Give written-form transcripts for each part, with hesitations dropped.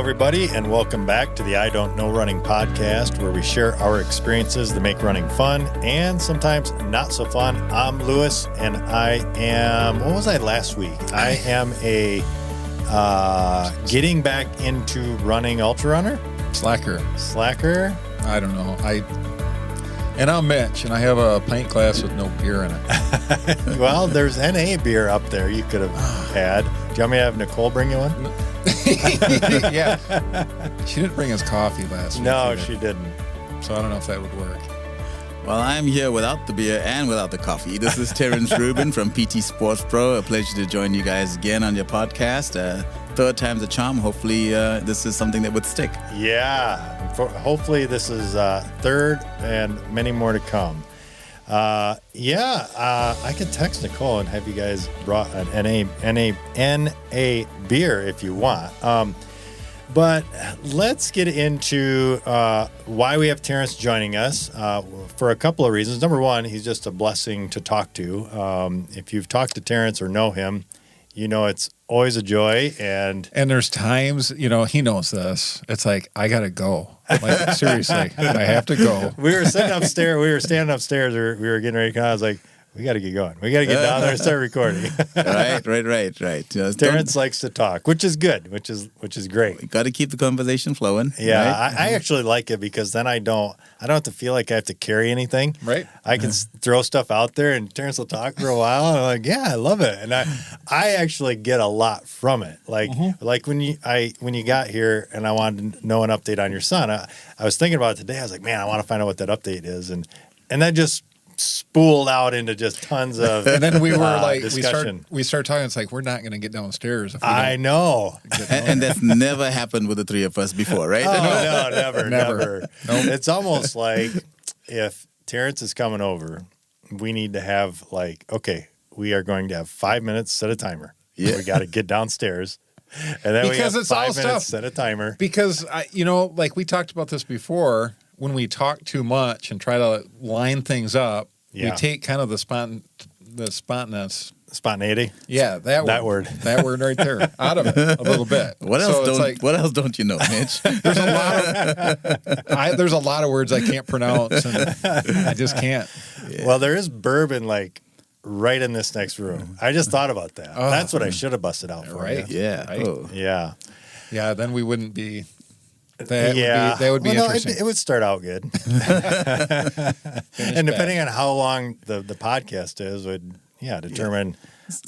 everybody, and welcome back to the I Don't Know Running podcast, where we share our experiences that make running fun and sometimes not so fun. I'm Lewis, and I am, what was I last week? I am a getting back into running ultra runner? Slacker. I don't know. And I'm Mitch, and I have a pint glass with no beer in it. Well, there's NA beer up there you could have had. Do you want me to have Nicole bring you one? Yeah. She didn't bring us coffee last week. No, she didn't. So I don't know if that would work. Well, I'm here without the beer and without the coffee. This is Terence Reuben from PT Sports Pro. A pleasure to join you guys again on your podcast. Third time's a charm. Hopefully, this is something that would stick. Yeah. Hopefully, this is third and many more to come. I could text Nicole and have you guys brought an NA beer if you want. But let's get into why we have Terence joining us for a couple of reasons. Number one, he's just a blessing to talk to. If you've talked to Terence or know him, you know it's always a joy. And there's times, he knows this. It's like, I got to go. Like, seriously, I have to go. We were standing upstairs. We were getting ready to come. I was like, we got to get going. We got to get down there and start recording. Right. Terence likes to talk, which is good, which is great. We got to keep the conversation flowing. Yeah, right? I actually like it because then I don't have to feel like I have to carry anything. Right. I can throw stuff out there, and Terence will talk for a while. And I'm like, yeah, I love it, and I actually get a lot from it. Like when you got here, and I wanted to know an update on your son. I was thinking about it today. I was like, man, I want to find out what that update is, and that just spooled out into just tons of and then we were like discussion. we start talking. It's like, we're not going to get downstairs if we I know. And that's never happened with the three of us before, right? Oh, no, never. Nope. It's almost like if Terence is coming over, we need to have we are going to have 5 minutes, set a timer. Yeah. We got to get downstairs. And then because we have it's 5 all minutes, stuff. set a timer. Because like we talked about this before, when we talk too much and try to line things up, we take kind of the spontaneous. Spontaneity? Yeah, that word right there, out of it a little bit. What else don't you know, Mitch? There's a lot of words I can't pronounce, and I just can't. Yeah. Well, there is bourbon right in this next room. I just thought about that. That's what I should have busted out for. Right? You. Yeah. Right? Oh. Yeah. Yeah. Then we wouldn't be. That would be interesting. It would start out good. And depending on how long the podcast is, would determine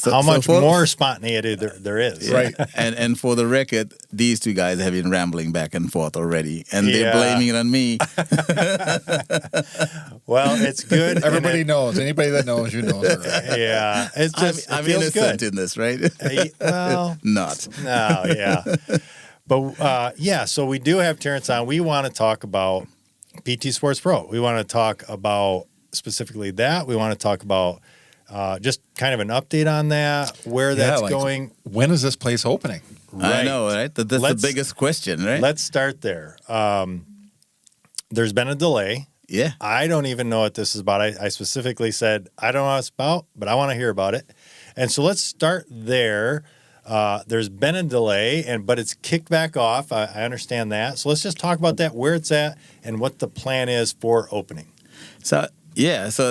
how much more spontaneity there is. Right. And for the record, these two guys have been rambling back and forth already, and they're blaming it on me. Well, it's good. Everybody knows. Anybody that knows you knows it. Right? Yeah. It's just I'm feels innocent good. in this, right? Well, Not. no, yeah. But, so we do have Terence on. We want to talk about PT Sports Pro. We want to talk about specifically that. We want to talk about just kind of an update on that, where that's going. When is this place opening? Right. I know, right? That's the biggest question, right? Let's start there. There's been a delay. Yeah. I don't even know what this is about. I specifically said, I don't know what it's about, but I want to hear about it. And so let's start there. There's been a delay, but it's kicked back off. I understand that. So let's just talk about that, where it's at, and what the plan is for opening. So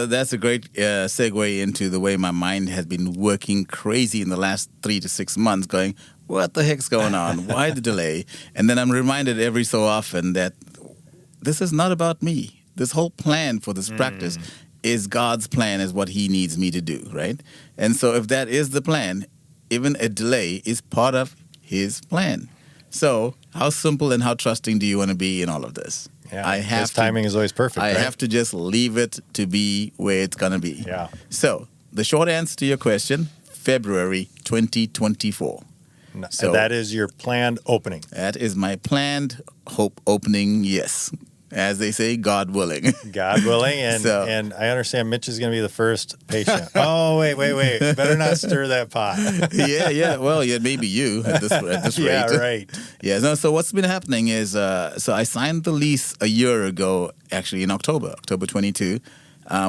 that's a great segue into the way my mind has been working crazy in the last 3 to 6 months, going, what the heck's going on? Why the delay? And then I'm reminded every so often that this is not about me. This whole plan for this practice is God's plan, is what he needs me to do, right? And so if that is the plan, even a delay is part of his plan. So how simple and how trusting do you want to be in all of this? Yeah, his timing is always perfect. I right? have to just leave it to be where it's going to be. Yeah. So the short answer to your question, February 2024. So that is your planned opening. That is my planned opening, yes. As they say, God willing. God willing, and I understand Mitch is going to be the first patient. Oh, wait. Better not stir that pot. Yeah. Well, maybe you at this rate. Yeah, right. Yeah, so what's been happening is, so I signed the lease a year ago, actually in October 22,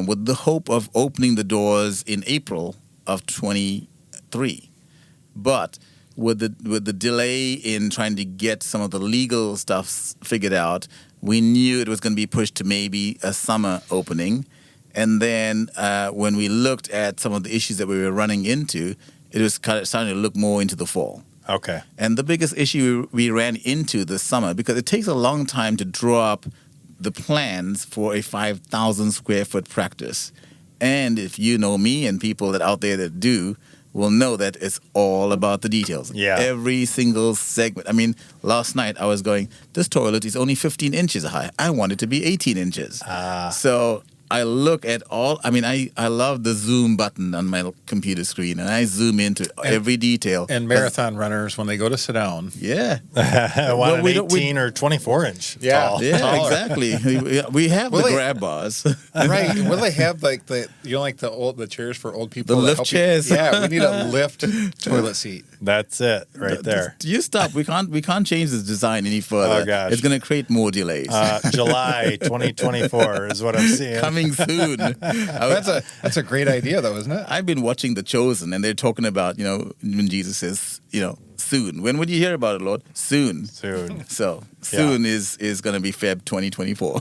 with the hope of opening the doors in April of 23. But with the delay in trying to get some of the legal stuff figured out, we knew it was going to be pushed to maybe a summer opening. And then when we looked at some of the issues that we were running into, it was kind of starting to look more into the fall. Okay. And the biggest issue we ran into this summer, because it takes a long time to draw up the plans for a 5,000 square foot practice. And if you know me and people that out there that do, will know that it's all about the details. Yeah. Every single segment. I mean, last night I was going, this toilet is only 15 inches high. I want it to be 18 inches. So I look at all, I mean, I love the zoom button on my computer screen, and I zoom into every detail. And marathon runners, when they go to sit down. Yeah. I want an 18 or 24 inch tall. Yeah, Taller. exactly. We have the grab bars. Right. Will they have like the chairs for old people? The that lift help you- chairs. Yeah, we need a lift toilet seat. That's it right there. You stop. We can't change this design any further. Oh, gosh. It's going to create more delays. July 2024 is what I'm seeing. Coming soon. That's a great idea, though, isn't it? I've been watching The Chosen, and they're talking about, when Jesus says, soon. When would you hear about it, Lord? Soon. Soon. So soon is going to be Feb 2024.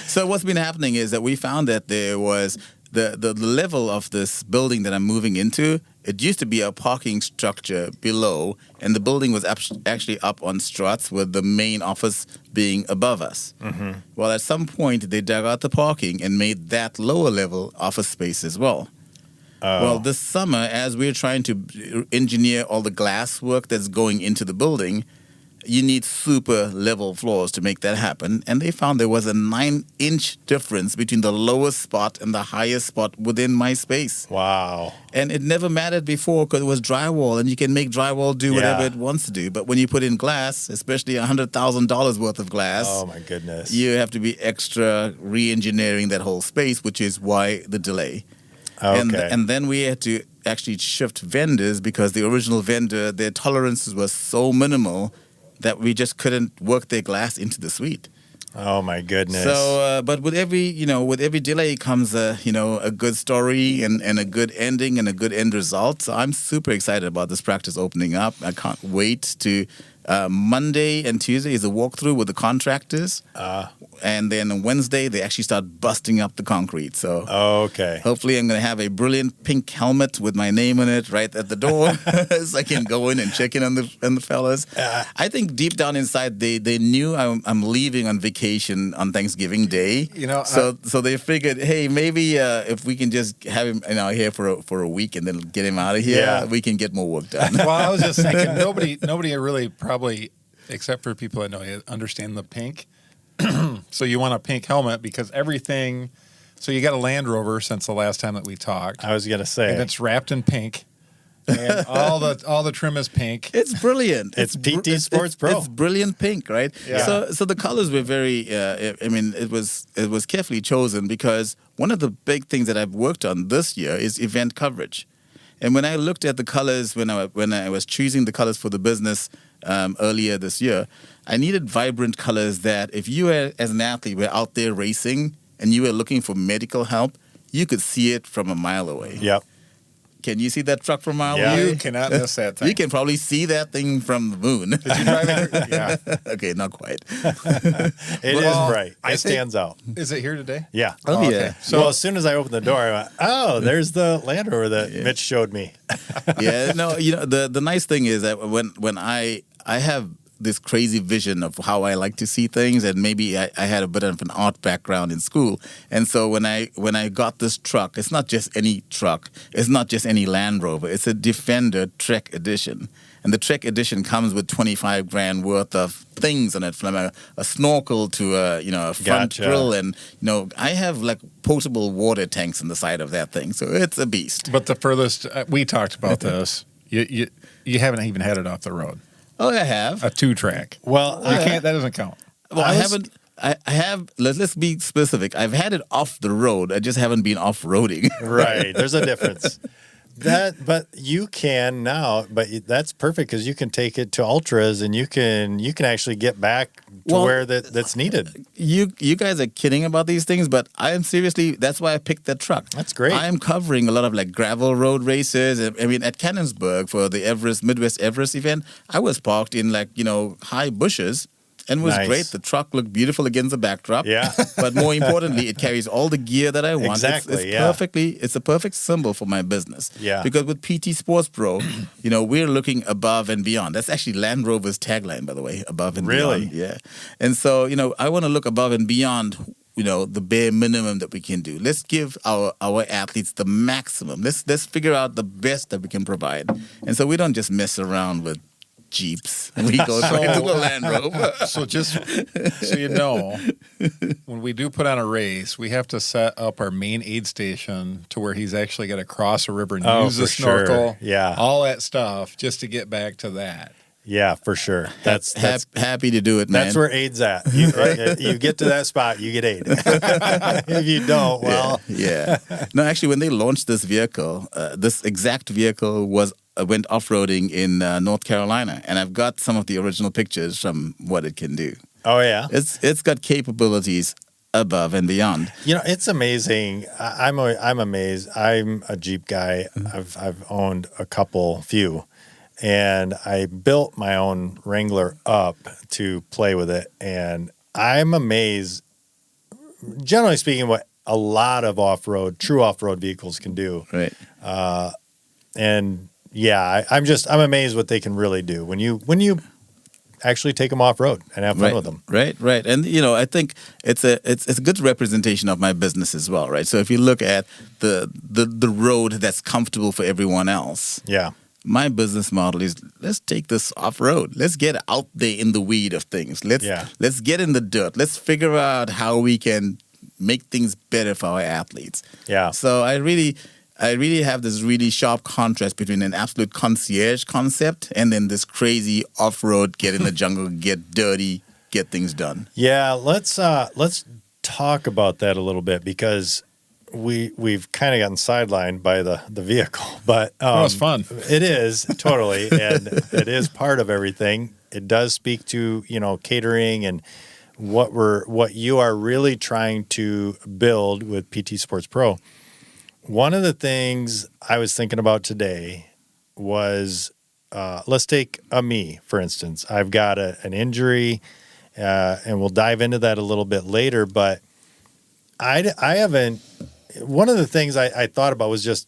So what's been happening is that we found that there was the level of this building that I'm moving into. It used to be a parking structure below, and the building was actually up on struts with the main office being above us. Mm-hmm. Well, at some point, they dug out the parking and made that lower level office space as well. Well, this summer, as we're trying to engineer all the glass work that's going into the building, you need super level floors to make that happen. And they found there was a 9-inch difference between the lowest spot and the highest spot within my space. Wow. And it never mattered before because it was drywall, and you can make drywall do whatever it wants to do. But when you put in glass, especially $100,000 worth of glass, Oh, my goodness. you have to be extra re-engineering that whole space, which is why the delay. Okay. And then we had to actually shift vendors because the original vendor, their tolerances were so minimal that we just couldn't work their glass into the suite. Oh, my goodness. So, but with every delay comes a good story and a good ending and a good end result. So I'm super excited about this practice opening up. I can't wait to. Monday and Tuesday is a walkthrough with the contractors. And then on Wednesday, they actually start busting up the concrete. So okay. hopefully I'm going to have a brilliant pink helmet with my name on it right at the door so I can go in and check in on the fellas. I think deep down inside, they knew I'm leaving on vacation on Thanksgiving Day. So they figured, hey, maybe if we can just have him here for a week and then get him out of here, we can get more work done. Well, I was just thinking, nobody really probably, except for people that know you, understand the pink. So you want a pink helmet because everything. So you got a Land Rover since the last time that we talked. I was going to say. And it's wrapped in pink. And all the trim is pink. It's brilliant. It's PT Sports Pro. It's brilliant pink, right? Yeah. So the colors were very. It was carefully chosen because one of the big things that I've worked on this year is event coverage. And when I looked at the colors, when I was choosing the colors for the business earlier this year, I needed vibrant colors that if you as an athlete were out there racing and you were looking for medical help, you could see it from a mile away. Yep. Can you see that truck from a mile Yeah. away? You cannot miss that thing. You can probably see that thing from the moon. Did you drive it? Yeah. Okay, not quite. It is bright. It stands out. Is it here today? Yeah. Oh, okay. yeah. So as soon as I opened the door, I went, oh, there's the Land Rover that Mitch showed me. Yeah, no, the nice thing is that when I have this crazy vision of how I like to see things, and maybe I had a bit of an art background in school, and so when I got this truck, it's not just any truck, it's not just any Land Rover, it's a Defender Trek Edition, and the Trek Edition comes with $25,000 worth of things on it, from a snorkel to a front grill, and I have like potable water tanks on the side of that thing, so it's a beast. But the furthest we talked about this, you haven't even had it off the road. Oh, I have. A 2-track. Well, You can't. That doesn't count. Well, I haven't. I have. Let's be specific. I've had it off the road. I just haven't been off-roading. Right. There's a difference. But you can now. But that's perfect because you can take it to ultras and you can actually get back Well, where that's needed. You guys are kidding about these things, but I am seriously. That's why I picked that truck. That's great. I am covering a lot of like gravel road races. I mean, at Cannonsburg for the Midwest Everest event, I was parked in like high bushes. And it was Nice. great. The truck looked beautiful against the backdrop. Yeah. But more importantly, it carries all the gear that I want. Exactly, It's a perfect symbol for my business. Yeah. Because with PT Sports Pro, we're looking above and beyond. That's actually Land Rover's tagline, by the way, above and Really? beyond. Yeah. And so, I want to look above and beyond, the bare minimum that we can do. Let's give our athletes the maximum. Let's figure out the best that we can provide. And so we don't just mess around with Jeeps. We go straight to the Land Rover. So just so you know, when we do put on a race, we have to set up our main aid station to where he's actually got to cross a river and use the for sure. snorkel, Yeah. all that stuff, just to get back to that. Yeah, for sure. That's Happy to do it, man. that's where aid's at. You get to that spot, you get aid. If you don't, well, Yeah. No, actually, when they launched this vehicle, this exact vehicle went off-roading in North Carolina, and I've got some of the original pictures from what it can do. oh yeah. It's got capabilities above and beyond. It's amazing. I'm amazed. I'm a Jeep guy. I've owned a few, and I built my own Wrangler up to play with it, and I'm amazed. Generally speaking, what a lot of true off-road vehicles can do, Right. and yeah, I'm amazed what they can really do when you actually take them off-road and have fun with them. Right. And I think it's a good representation of my business as well, right? So if you look at the road that's comfortable for everyone else, Yeah. my business model is let's take this off-road. Let's get out there in the weed of things. Let's get in the dirt. Let's figure out how we can make things better for our athletes. Yeah. So I really have this really sharp contrast between an absolute concierge concept and then this crazy off-road, get in the jungle, get dirty, get things done. Yeah, let's talk about that a little bit because we've kind of gotten sidelined by the vehicle, but It's fun. It is totally, and it is part of everything. It does speak to catering and what you are really trying to build with PT Sports Pro. One of the things I was thinking about today was, let's take me, for instance. I've got an injury, and we'll dive into that a little bit later, but I haven't, one of the things I thought about was just,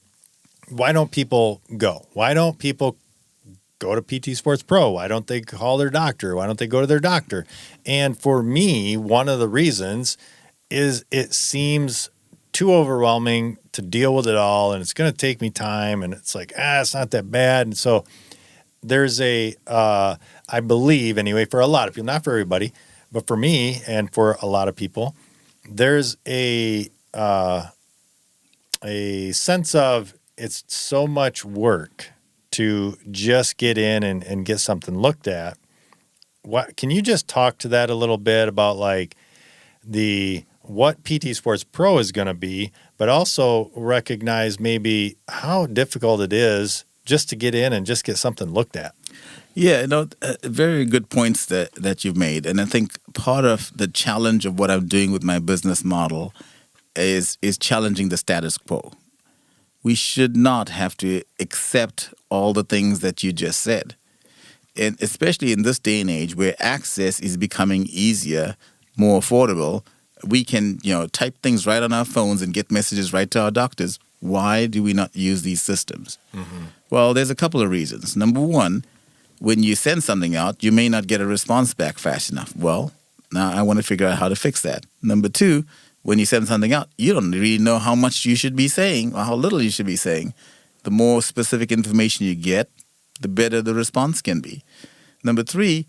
why don't people go? Why don't people go to PT Sports Pro? Why don't they call their doctor? Why don't they go to their doctor? And for me, one of the reasons is it seems too overwhelming to deal with it all, and it's going to take me time, and it's like, it's not that bad. And so there's I believe anyway, for a lot of people, not for everybody, but for me and for a lot of people, there's a sense of it's so much work to just get in and get something looked at. What can you just talk to that a little bit about, like what PT Sports Pro is going to be, but also recognize maybe how difficult it is just to get in and just get something looked at? Yeah, very good points that you've made. And I think part of the challenge of what I'm doing with my business model is challenging the status quo. We should not have to accept all the things that you just said. And especially in this day and age where access is becoming easier, more affordable, we can, type things right on our phones and get messages right to our doctors. Why do we not use these systems? Mm-hmm. Well, there's a couple of reasons. Number one, when you send something out, you may not get a response back fast enough. Well, now I want to figure out how to fix that. Number two, when you send something out, you don't really know how much you should be saying or how little you should be saying. The more specific information you get, the better the response can be. Number three,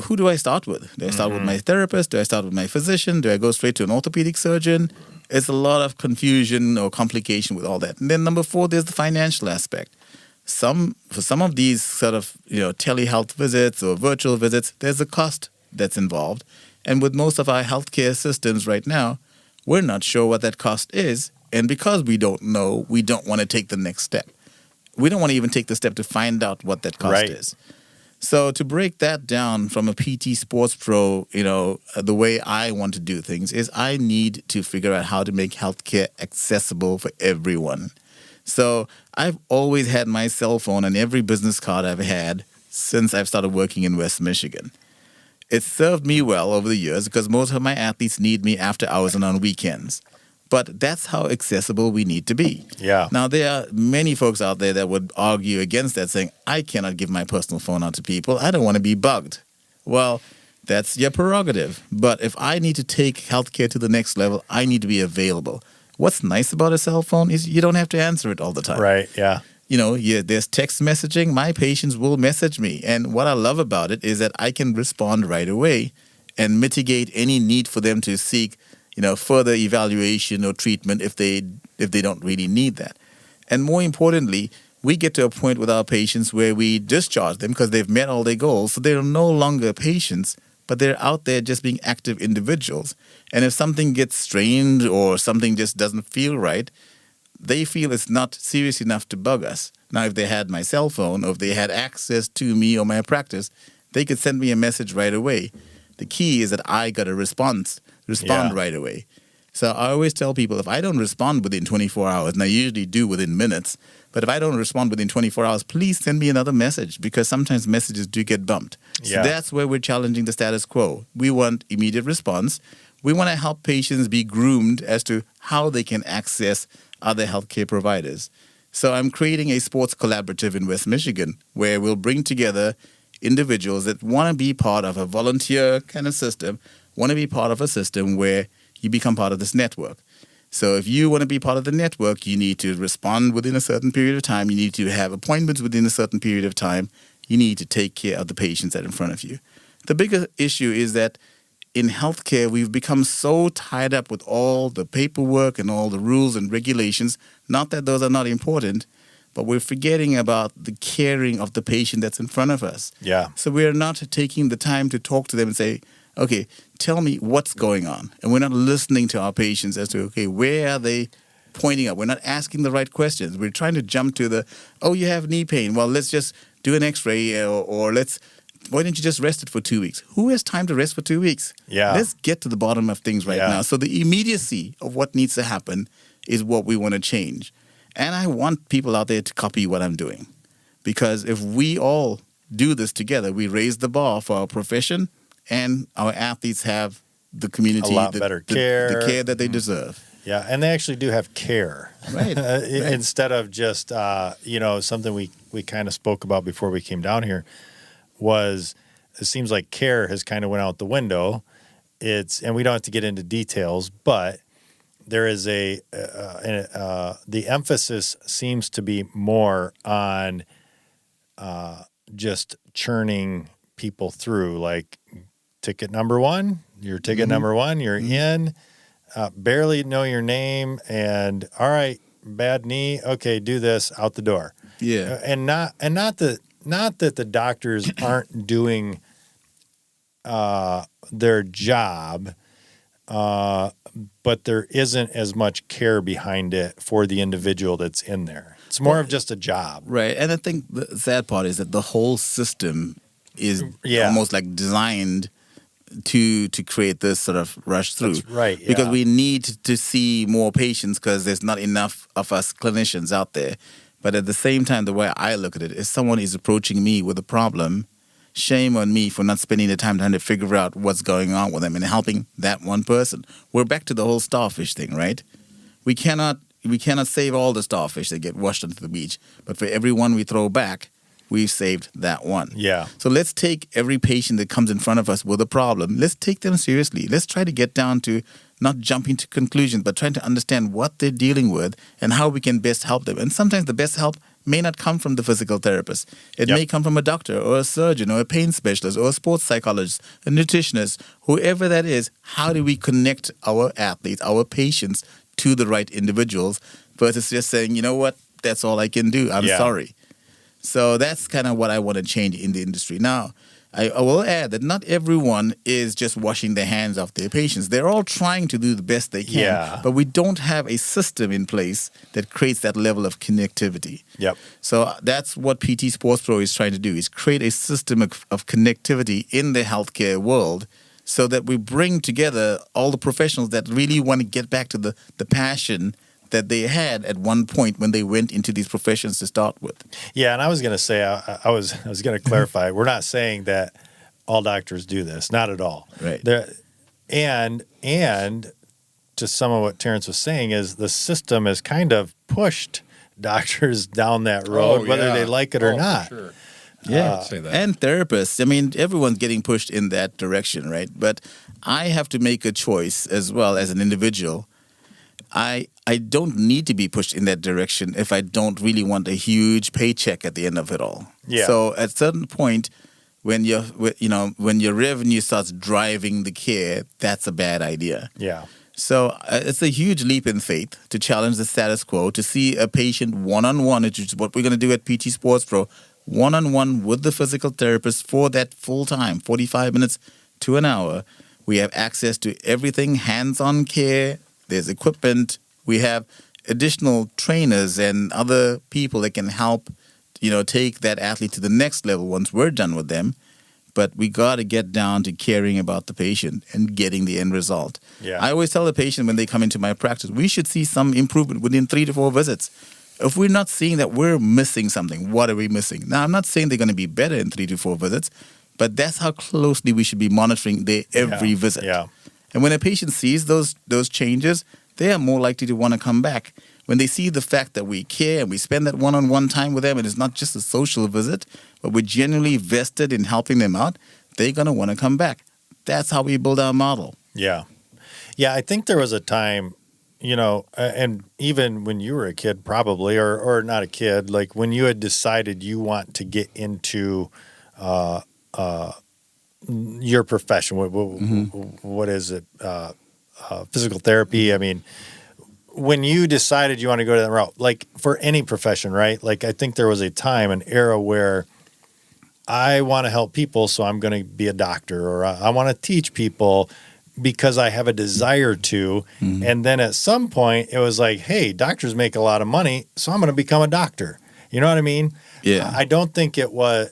who do I start with? Do I start with my therapist? Do I start with my physician? Do I go straight to an orthopedic surgeon? It's a lot of confusion or complication with all that. And then number four, there's the financial aspect. For some of these sort of telehealth visits or virtual visits, there's a cost that's involved. And with most of our healthcare systems right now, we're not sure what that cost is. And because we don't know, we don't want to take the next step. We don't want to even take the step to find out what that cost is. So to break that down from a PT sports pro, the way I want to do things is I need to figure out how to make healthcare accessible for everyone. So I've always had my cell phone on every business card I've had since I've started working in West Michigan. It's served me well over the years because most of my athletes need me after hours and on weekends. But that's how accessible we need to be. Yeah. Now, there are many folks out there that would argue against that, saying, I cannot give my personal phone out to people. I don't want to be bugged. Well, that's your prerogative. But if I need to take healthcare to the next level, I need to be available. What's nice about a cell phone is you don't have to answer it all the time. Right, yeah. There's text messaging. My patients will message me. And what I love about it is that I can respond right away and mitigate any need for them to seek further evaluation or treatment if they don't really need that. And more importantly, we get to a point with our patients where we discharge them because they've met all their goals. So they're no longer patients, but they're out there just being active individuals. And if something gets strained or something just doesn't feel right, they feel it's not serious enough to bug us. Now, if they had my cell phone or if they had access to me or my practice, they could send me a message right away. The key is that I got a respond right away. So I always tell people, if I don't respond within 24 hours, and I usually do within minutes, but if I don't respond within 24 hours, please send me another message because sometimes messages do get bumped. So that's where we're challenging the status quo. We want immediate response. We want to help patients be groomed as to how they can access other healthcare providers. So I'm creating a sports collaborative in West Michigan where we'll bring together individuals that want to be part of a volunteer kind of system, want to be part of a system where you become part of this network. So if you want to be part of the network, you need to respond within a certain period of time. You need to have appointments within a certain period of time. You need to take care of the patients that are in front of you. The bigger issue is that in healthcare, we've become so tied up with all the paperwork and all the rules and regulations, not that those are not important, but we're forgetting about the caring of the patient that's in front of us. Yeah. So we're not taking the time to talk to them and say, okay, tell me what's going on. And we're not listening to our patients as to, okay, where are they pointing up? We're not asking the right questions. We're trying to jump to you have knee pain. Well, let's just do an x-ray or why don't you just rest it for 2 weeks? Who has time to rest for 2 weeks? Yeah. Let's get to the bottom of things right now. So the immediacy of what needs to happen is what we want to change. And I want people out there to copy what I'm doing. Because if we all do this together, we raise the bar for our profession and our athletes have the community, a lot better care. The care that they deserve. Yeah, and they actually do have care. Right. Instead of just, something we kind of spoke about before we came down here was it seems like care has kind of went out the window. And we don't have to get into details, but there is the emphasis seems to be more on just churning people through, like ticket number one, you're in, barely know your name, and all right, bad knee, okay, do this, out the door. Yeah. And not that the doctors aren't doing their job, but there isn't as much care behind it for the individual that's in there. It's more of just a job. Right. And I think the sad part is that the whole system is almost like designed to create this sort of rush through. That's right. Yeah. Because we need to see more patients because there's not enough of us clinicians out there. But at the same time, the way I look at it is someone is approaching me with a problem. Shame on me for not spending the time trying to figure out what's going on with them and helping that one person. We're back to the whole starfish thing, right? We cannot save all the starfish that get washed onto the beach. But for every one we throw back, we've saved that one. Yeah. So let's take every patient that comes in front of us with a problem. Let's take them seriously. Let's try to get down to not jumping to conclusions, but trying to understand what they're dealing with and how we can best help them. And sometimes the best help may not come from the physical therapist. It may come from a doctor or a surgeon or a pain specialist or a sports psychologist, a nutritionist, whoever that is. How do we connect our athletes, our patients to the right individuals versus just saying, you know what, that's all I can do. I'm sorry. So that's kind of what I want to change in the industry. Now, I will add that not everyone is just washing their hands off their patients. They're all trying to do the best they can, Yeah. but we don't have a system in place that creates that level of connectivity. Yep. So that's what PT Sports Pro is trying to do, is create a system of connectivity in the healthcare world so that we bring together all the professionals that really want to get back to the passion that they had at one point when they went into these professions to start with. Yeah, and I was going to say, I was going to clarify. We're not saying that all doctors do this, not at all. Right. And to some of what Terence was saying is the system has kind of pushed doctors down that road, whether they like it or not. For sure. Yeah, say that. and therapists. I mean, everyone's getting pushed in that direction, right? But I have to make a choice as well as an individual. I don't need to be pushed in that direction if I don't really want a huge paycheck at the end of it all. Yeah. So at a certain point, when your revenue starts driving the care, that's a bad idea. Yeah. So it's a huge leap in faith to challenge the status quo, to see a patient one-on-one, which is what we're going to do at PT Sports Pro, one-on-one with the physical therapist for that full time, 45 minutes to an hour. We have access to everything, hands-on care. There's equipment. We have additional trainers and other people that can help, take that athlete to the next level once we're done with them. But we got to get down to caring about the patient and getting the end result. Yeah. I always tell the patient when they come into my practice, we should see some improvement within 3 to 4 visits. If we're not seeing that, we're missing something. What are we missing? Now, I'm not saying they're going to be better in 3 to 4 visits, but that's how closely we should be monitoring their every visit. Yeah. And when a patient sees those changes, they are more likely to want to come back. When they see the fact that we care and we spend that one-on-one time with them, and it's not just a social visit, but we're genuinely vested in helping them out, they're going to want to come back. That's how we build our model. Yeah. Yeah, I think there was a time, and even when you were a kid probably, or not a kid, like when you had decided you want to get into your profession, what is it? Physical therapy. I mean, when you decided you want to go to that route, like for any profession, right? Like I think there was a time, an era where I want to help people, so I'm going to be a doctor, or I want to teach people because I have a desire to. Mm-hmm. And then at some point it was like, hey, doctors make a lot of money, so I'm going to become a doctor. You know what I mean? Yeah. I don't think it was,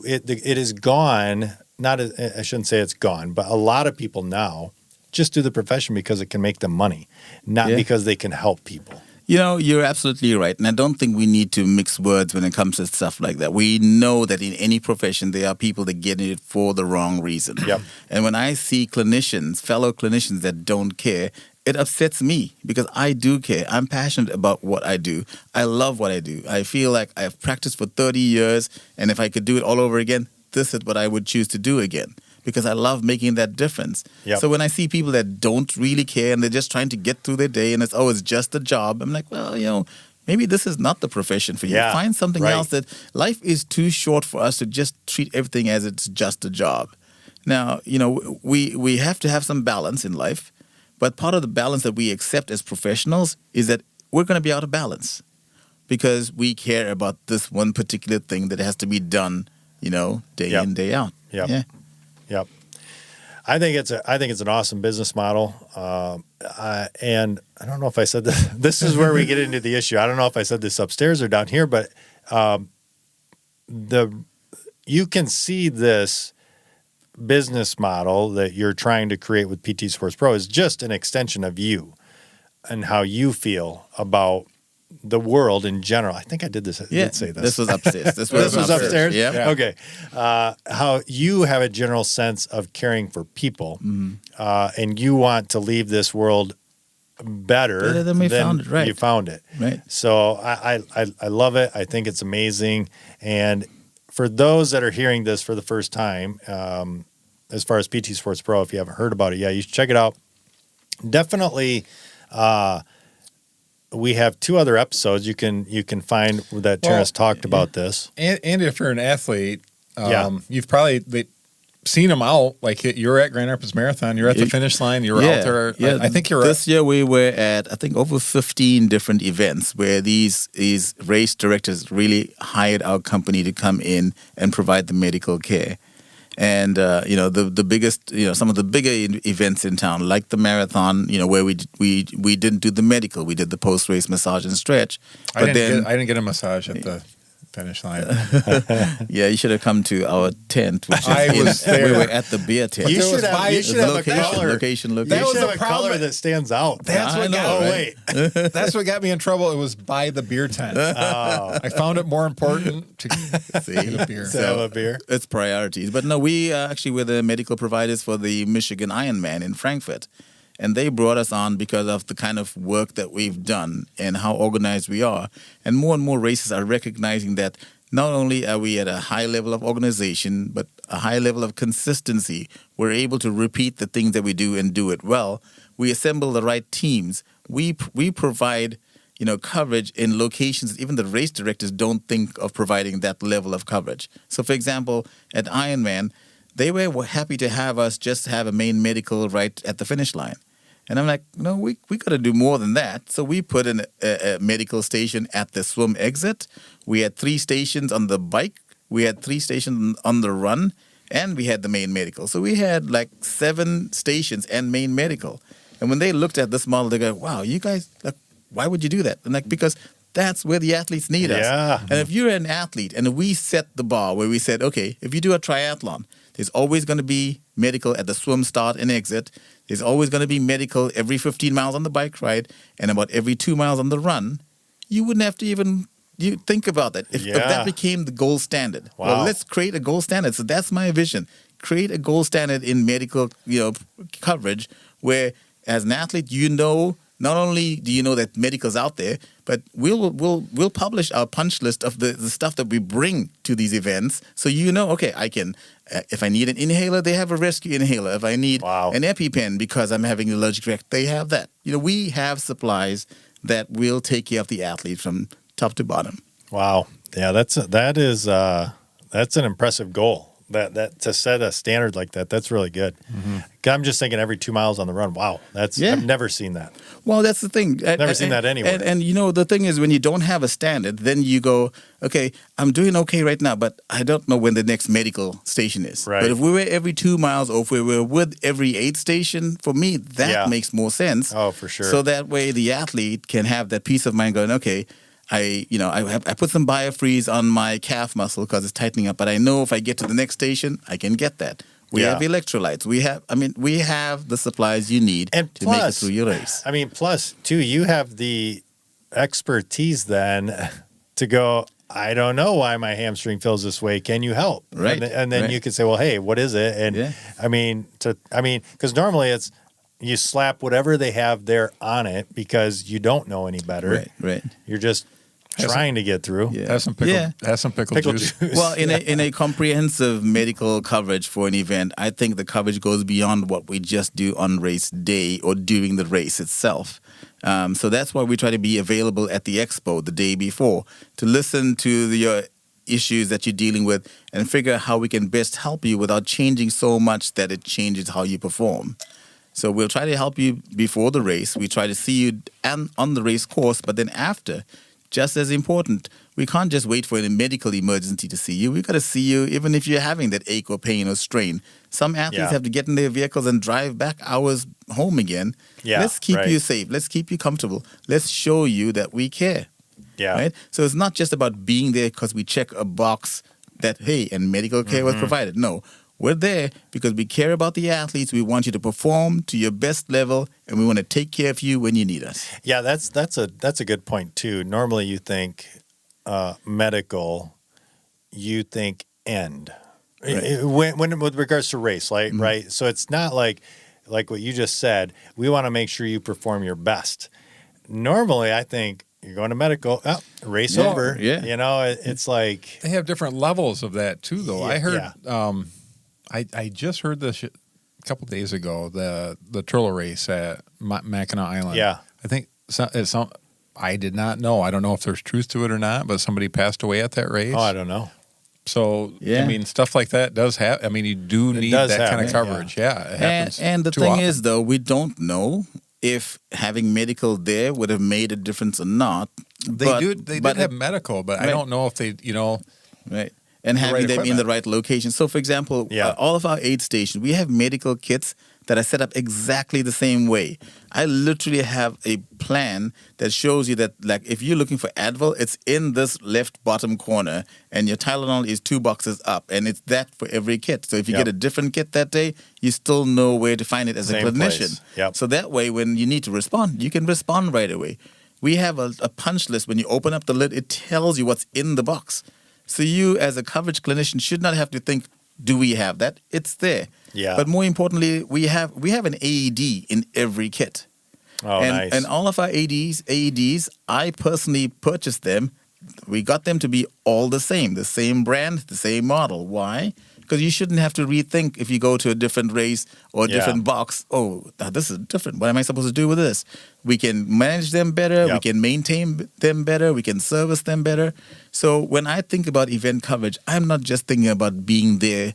it is gone. I shouldn't say it's gone, but a lot of people now just do the profession because it can make them money, not because they can help people. You're absolutely right. And I don't think we need to mix words when it comes to stuff like that. We know that in any profession, there are people that get in it for the wrong reason. Yep. And when I see fellow clinicians that don't care, it upsets me because I do care. I'm passionate about what I do. I love what I do. I feel like I've practiced for 30 years, and if I could do it all over again, this is what I would choose to do again, because I love making that difference. Yep. So when I see people that don't really care and they're just trying to get through their day and it's just a job, I'm like, well, maybe this is not the profession for you. Yeah, Find something right. else. That life is too short for us to just treat everything as it's just a job. Now, we have to have some balance in life, but part of the balance that we accept as professionals is that we're going to be out of balance because we care about this one particular thing that has to be done, day in, day out. Yep. Yeah. Yep. I think it's an awesome business model. And I don't know if I said this. This is where we get into the issue. I don't know if I said this upstairs or down here, but you can see this business model that you're trying to create with PT Sports Pro is just an extension of you and how you feel about the world in general. I think I did this. I did say this. This was upstairs. This was upstairs? Yeah. Okay. How you have a general sense of caring for people, and you want to leave this world better than we found it. Right. You found it. Right. So I love it. I think it's amazing. And for those that are hearing this for the first time, as far as PT Sports Pro, if you haven't heard about it, you should check it out. Definitely. We have 2 other episodes you can find that Terence talked about this. And if you're an athlete, you've probably seen them out. Like you're at Grand Rapids Marathon, you're at the finish line, you were out there. Yeah. I think you're this year we were at over 15 different events where these race directors really hired our company to come in and provide the medical care. And the biggest, some of the bigger events in town, like the marathon, where we didn't do the medical, we did the post race massage and stretch. I didn't get a massage at the finish line. Yeah, you should have come to our tent. Which is we were at the beer tent. You should have a color. Location. That was the a color that stands out. That's what got wait. That's what got me in trouble. It was by the beer tent. I found it more important to get a beer. To have a beer. It's priorities. But no, we actually were the medical providers for the Michigan Ironman in Frankfurt. And they brought us on because of the kind of work that we've done and how organized we are. And more races are recognizing that not only are we at a high level of organization, but a high level of consistency. We're able to repeat the things that we do and do it well. We assemble the right teams. We provide, coverage in locations that even the race directors don't think of providing that level of coverage. So, for example, at Ironman, they were happy to have us just have a main medical right at the finish line. And I'm like, no, we got to do more than that. So we put in a medical station at the swim exit. We had 3 stations on the bike. We had 3 stations on the run. And we had the main medical. So we had like 7 stations and main medical. And when they looked at this model, they go, wow, you guys, why would you do that? And because that's where the athletes need us. Yeah. And if you're an athlete and we set the bar where we said, okay, if you do a triathlon, there's always going to be medical at the swim start and exit. There's always going to be medical every 15 miles on the bike ride and about every 2 miles on the run. You wouldn't have to even think about that. If that became the gold standard. Wow. Well, let's create a gold standard. So that's my vision. Create a gold standard in medical coverage where as an athlete, not only do you know that medical's out there, but we'll publish our punch list of the stuff that we bring to these events. So okay, I can, if I need an inhaler, they have a rescue inhaler. If I need an EpiPen because I'm having an allergic reaction, they have that. We have supplies that will take care of the athlete from top to bottom. Wow. Yeah, that's an impressive goal. That to set a standard like that's really good. Mm-hmm. I'm just thinking every 2 miles on the run. Wow, I've never seen that. Well, that's the thing. Never seen that anywhere. And the thing is, when you don't have a standard, then you go, okay, I'm doing okay right now, but I don't know when the next medical station is. Right. But if we were every 2 miles, or if we were with every 8 station, for me that makes more sense. Oh, for sure. So that way the athlete can have that peace of mind, going, okay, I put some biofreeze on my calf muscle because it's tightening up, but I know if I get to the next station, I can get that. We have electrolytes. We have the supplies you need to make it through your race. Plus, too, you have the expertise then to go, I don't know why my hamstring feels this way. Can you help? Right. And then you can say, well, hey, what is it? And because normally it's, you slap whatever they have there on it because you don't know any better. Right. You're just trying to get through. Yeah. Have some pickle juice. Well, in a comprehensive medical coverage for an event, I think the coverage goes beyond what we just do on race day or during the race itself. So that's why we try to be available at the expo the day before to listen to your issues that you're dealing with and figure out how we can best help you without changing so much that it changes how you perform. So we'll try to help you before the race. We try to see you on the race course, but then after, just as important, we can't just wait for a medical emergency to see you. We've got to see you even if you're having that ache or pain or strain. Some athletes have to get in their vehicles and drive back hours home again. Yeah, let's keep you safe. Let's keep you comfortable. Let's show you that we care. Yeah. Right? So it's not just about being there because we check a box that, hey, and medical care was provided. No. We're there because we care about the athletes. We want you to perform to your best level, and we want to take care of you when you need us. Yeah, that's a good point too. Normally, you think medical, you think end when with regards to race, right? Mm-hmm. Right. So it's not like what you just said. We want to make sure you perform your best. Normally, I think you're going to medical, race over. Yeah. It's like they have different levels of that too, though. I heard. Yeah. I just heard this a couple days ago, the Turtle race at Mackinac Island. Yeah. I think I did not know. I don't know if there's truth to it or not, but somebody passed away at that race. Oh, I don't know. So, stuff like that does happen. You do need that kind of coverage. Yeah, it happens. And the thing is, though, we don't know if having medical there would have made a difference or not. They did have medical, but I don't know if they, Right. and The having right them in the equipment. right location. So, for example, Yeah. all of our aid stations, we have medical kits that are set up exactly the same way. I literally have a plan that shows you that, like, if you're looking for Advil, it's in this left bottom corner, and your Tylenol is 2 boxes up, and it's that for every kit. So if you Yep. get a different kit that day, you still know where to find it as Same a clinician. place. Yep. So that way, when you need to respond, you can respond right away. We have a punch list. When you open up the lid, it tells you what's in the box. So you, as a coverage clinician, should not have to think, do we have that? It's there. Yeah. But more importantly, we have an AED in every kit. Oh, and, nice. and all of our AEDs, I personally purchased them. We got them to be all the same brand, the same model. Why? Because you shouldn't have to rethink if you go to a different race or a Yeah. different box. Oh, now this is different. What am I supposed to do with this? We can manage them better. We Yep. can maintain them better. We can service them better. So when I think about event coverage, I'm not just thinking about being there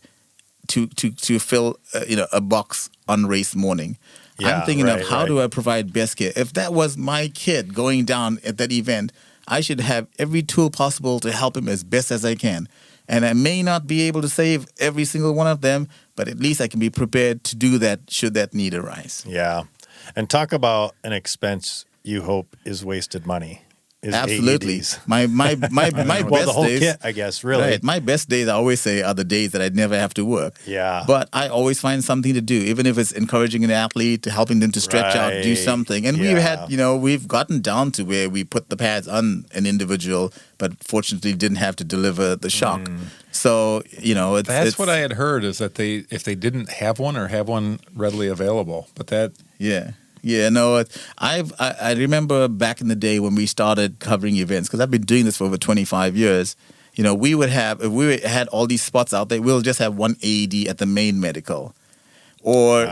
to fill a box on race morning. Yeah, I'm thinking right, of how right. do I provide best care. If that was my kid going down at that event, I should have every tool possible to help him as best as I can. And I may not be able to save every single one of them, but at least I can be prepared to do that should that need arise. Yeah. And talk about an expense you hope is wasted money. Is Absolutely. AEDs. My Well, best the whole days, kit, I guess, really. Right. My best days, I always say, are the days that I never have to work. Yeah. But I always find something to do, even if it's encouraging an athlete, helping them to stretch out, do Right. something. And Yeah. we've gotten down to where we put the pads on an individual, but fortunately didn't have to deliver the shock. Mm. So, That's what I had heard, is that if they didn't have one or have one readily available. But that Yeah. Yeah, no, I remember back in the day when we started covering events, because I've been doing this for over 25 years. We would have, if we had all these spots out there, we'll just have one AED at the main medical. Or,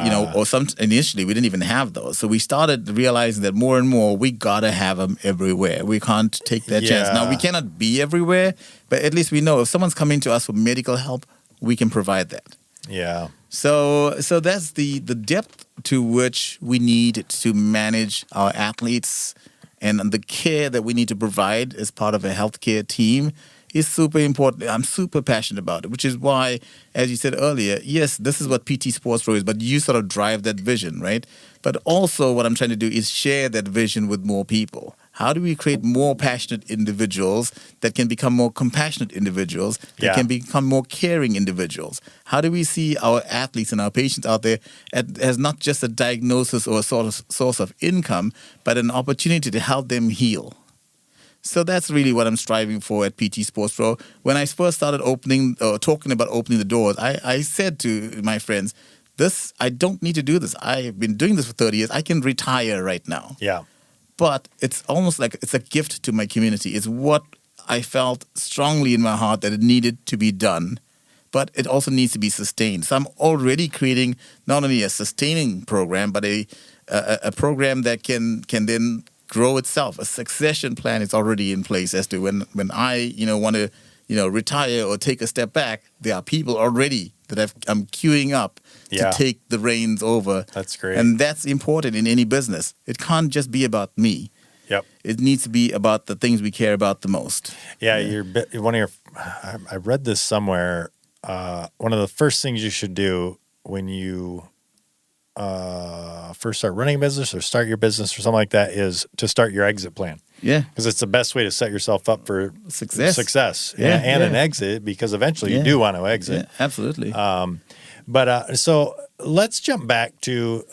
initially we didn't even have those. So we started realizing that more and more we got to have them everywhere. We can't take that chance. Now, we Yeah. cannot be everywhere, but at least we know if someone's coming to us for medical help, we can provide that. Yeah. So that's the depth to which we need to manage our athletes, and the care that we need to provide as part of a healthcare team is super important. I'm super passionate about it, which is why, as you said earlier, yes, this is what PT Sports Pro is, but you sort of drive that vision, right? But also what I'm trying to do is share that vision with more people. How do we create more passionate individuals that can become more compassionate individuals, that Yeah. can become more caring individuals? How do we see our athletes and our patients out there as not just a diagnosis or a sort of source of income, but an opportunity to help them heal? So that's really what I'm striving for at PT Sports Pro. When I first started talking about opening the doors, I said to my friends, I don't need to do this. I've been doing this for 30 years. I can retire right now. Yeah. But it's almost like it's a gift to my community. It's what I felt strongly in my heart that it needed to be done, but it also needs to be sustained. So I'm already creating not only a sustaining program, but a program that can then grow itself. A succession plan is already in place as to when I want to retire or take a step back. There are people already that I'm queuing up Yeah. to take the reins over. That's great. And that's important in any business. It can't just be about me. Yep. It needs to be about the things we care about the most. Yeah, I read this somewhere. One of the first things you should do when you first start running a business or start your business or something like that is to start your exit plan. Yeah. Because it's the best way to set yourself up for Success. Yeah, Yeah, and yeah. an exit, because eventually you Yeah. do want to exit. Yeah, absolutely. So let's jump back to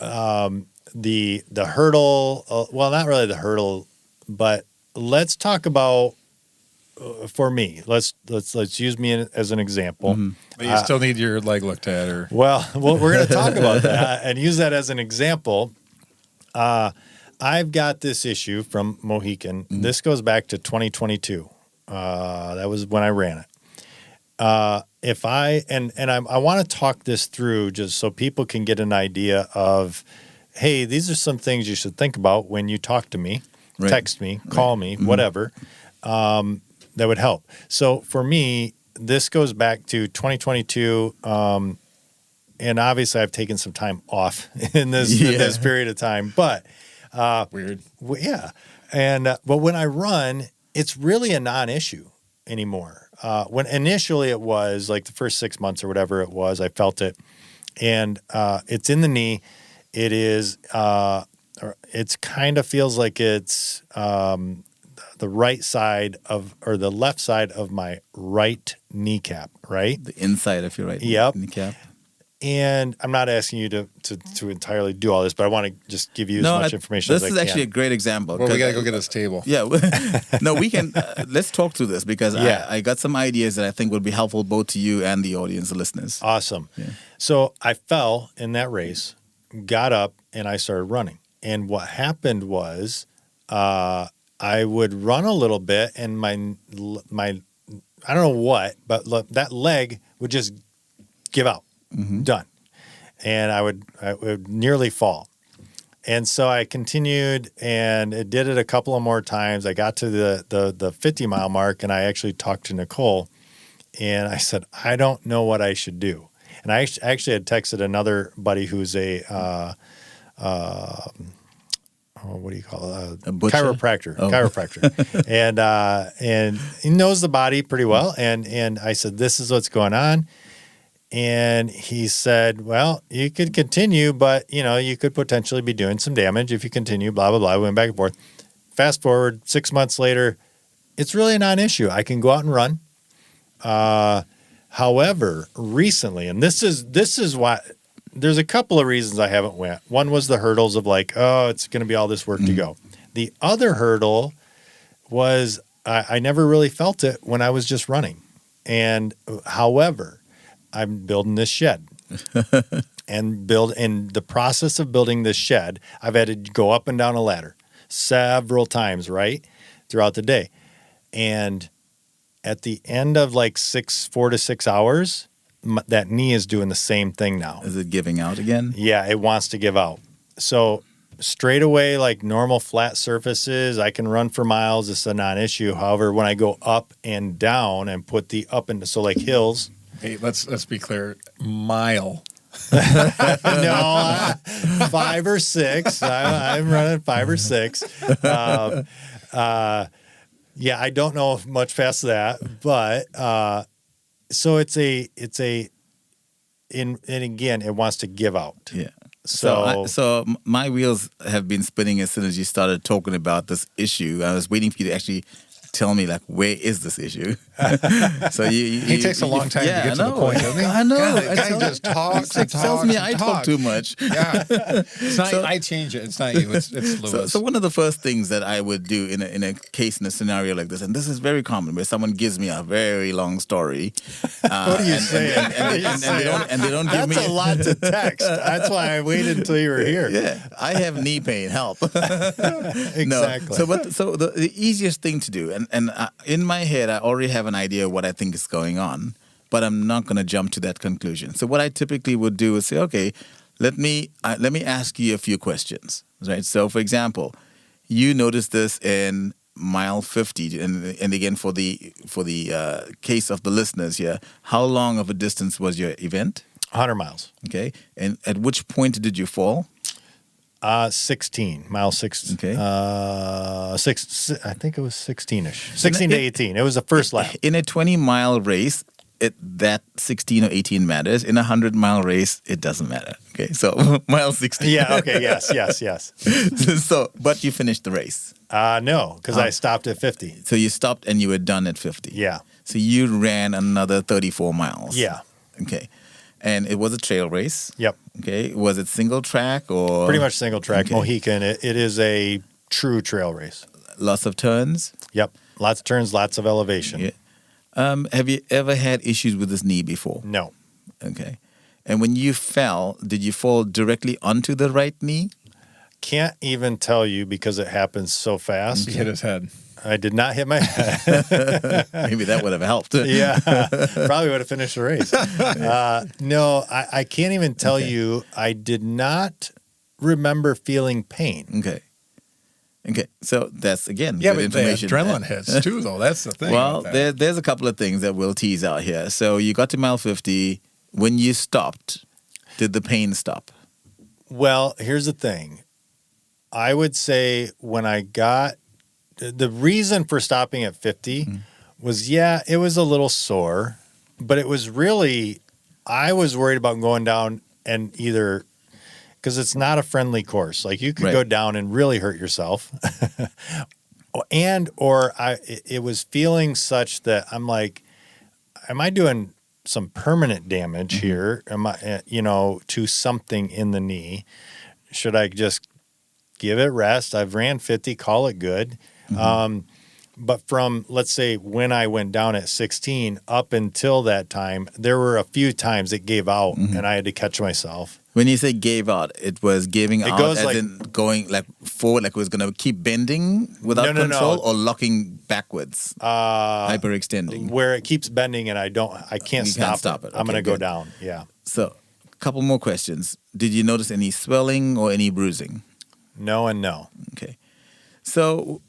the hurdle. Well, not really the hurdle, but let's talk about for me. Let's use me as an example. Mm-hmm. but you still need your leg looked at, or Well, we're going to talk about that and use that as an example. I've got this issue from Mohican. Mm-hmm. This goes back to 2022. That was when I ran it. If I want to talk this through just so people can get an idea of, hey, these are some things you should think about when you talk to me, Right. text me, call me, whatever. That would help. So for me, this goes back to 2022. And obviously I've taken some time off in this period of time, but weird. yeah. And but when I run, it's really a non-issue anymore. when initially it was like the first 6 months or whatever it was, I felt it. And it's in the knee. It is, it's kind of feels like it's the right side of, or the left side of my right kneecap, right? The inside of your right Yep. kneecap. And I'm not asking you to entirely do all this, but I want to just give you as much information as I can. This is actually a great example. Well, we got to go get this table. Yeah. No, we can. Let's talk through this because I got some ideas that I think will be helpful both to you and the audience, the listeners. Awesome. Yeah. So I fell in that race, got up, and I started running. And what happened was I would run a little bit, and my I don't know what, but that leg would just give out. Mm-hmm. Done. And I would nearly fall. And so I continued and it did it a couple of more times. I got to the 50-mile mark and I actually talked to Nicole and I said, I don't know what I should do. And I actually had texted another buddy who's a what do you call it? A butcher? Chiropractor. Oh. Chiropractor. and he knows the body pretty well. And I said, this is what's going on. And he said, well, you could continue, but, you could potentially be doing some damage if you continue, blah, blah, blah. We went back and forth. Fast forward 6 months later, it's really a non-issue. I can go out and run. However, recently, and this is why there's a couple of reasons I haven't went. One was the hurdles of like, oh, it's going to be all this work to go. The other hurdle was I never really felt it when I was just running. And however, I'm building this shed and in the process of building this shed, I've had to go up and down a ladder several times, right? Throughout the day. And at the end of like 4 to 6 hours, that knee is doing the same thing now. Is it giving out again? Yeah, it wants to give out. So straight away, like normal flat surfaces, I can run for miles. It's a non-issue. However, when I go up and down and put the up and so like hills. Hey, let's be clear. Mile. No, 5 or 6. I'm running 5 or 6. Yeah, I don't know much past that, but so and again, it wants to give out. Yeah. So My wheels have been spinning as soon as you started talking about this issue. I was waiting for you to actually tell me, like, where is this issue? So he takes a long time to get to the point, doesn't he? I know. God, the guy just talks and talks. Tells me and I talks. talk too much. Yeah, it's not. I change it. It's not you. It's Lewis. So one of the first things that I would do in a case, in a scenario like this, and this is very common, where someone gives me a very long story. What are you saying? And they don't give me. That's a lot to text. That's why I waited until you were here. Yeah, I have knee pain. Help. Exactly. No. So the easiest thing to do, and in my head, I already have an idea of what I think is going on, but I'm not going to jump to that conclusion. So what I typically would do is say, okay, let me ask you a few questions, right? So, for example, you noticed this in mile 50, and again for the case of the listeners here, how long of a distance was your event? 100 miles. Okay, and at which point did you fall? 16, mile 6. Okay. I think it was 16-ish. 16 to 18. It was the first lap. In a 20-mile race, that 16 or 18 matters. In a 100-mile race, it doesn't matter. Okay, so mile 16. Yeah, okay, yes. So, but you finished the race. No, because I stopped at 50. So you stopped and you were done at 50. Yeah. So you ran another 34 miles. Yeah. Okay. And it was a trail race. Yep. Okay. Was it single track or? Pretty much single track, Okay. Mohican. It is a true trail race. Lots of turns? Yep. Lots of turns, lots of elevation. Yeah. Have you ever had issues with this knee before? No. Okay. And when you fell, did you fall directly onto the right knee? Can't even tell you because it happens so fast. He hit his head. I did not hit my head. Maybe that would have helped. Yeah, probably would have finished the race. No, I can't even tell you. I did not remember feeling pain. Okay. So that's, again, Yeah, good but the information. adrenaline hits too, though. That's the thing. Well, with that. there's a couple of things that we'll tease out here. So you got to mile 50. When you stopped, did the pain stop? Well, here's the thing. I would say when I got the reason for stopping at 50 it was a little sore, but it was really, I was worried about going down and either, because it's not a friendly course. Like you could go down and really hurt yourself. It was feeling such that I'm like, am I doing some permanent damage here? Am I, to something in the knee? Should I just give it rest? I've ran 50, call it good. But from, let's say, when I went down at 16 up until that time, there were a few times it gave out and I had to catch myself. When you say gave out, it was giving out goes as like, in going like forward, like it was going to keep bending without control, or locking backwards, hyperextending. Where it keeps bending and I can't stop it. I'm going to go down. Yeah. So, a couple more questions. Did you notice any swelling or any bruising? No and no. Okay. So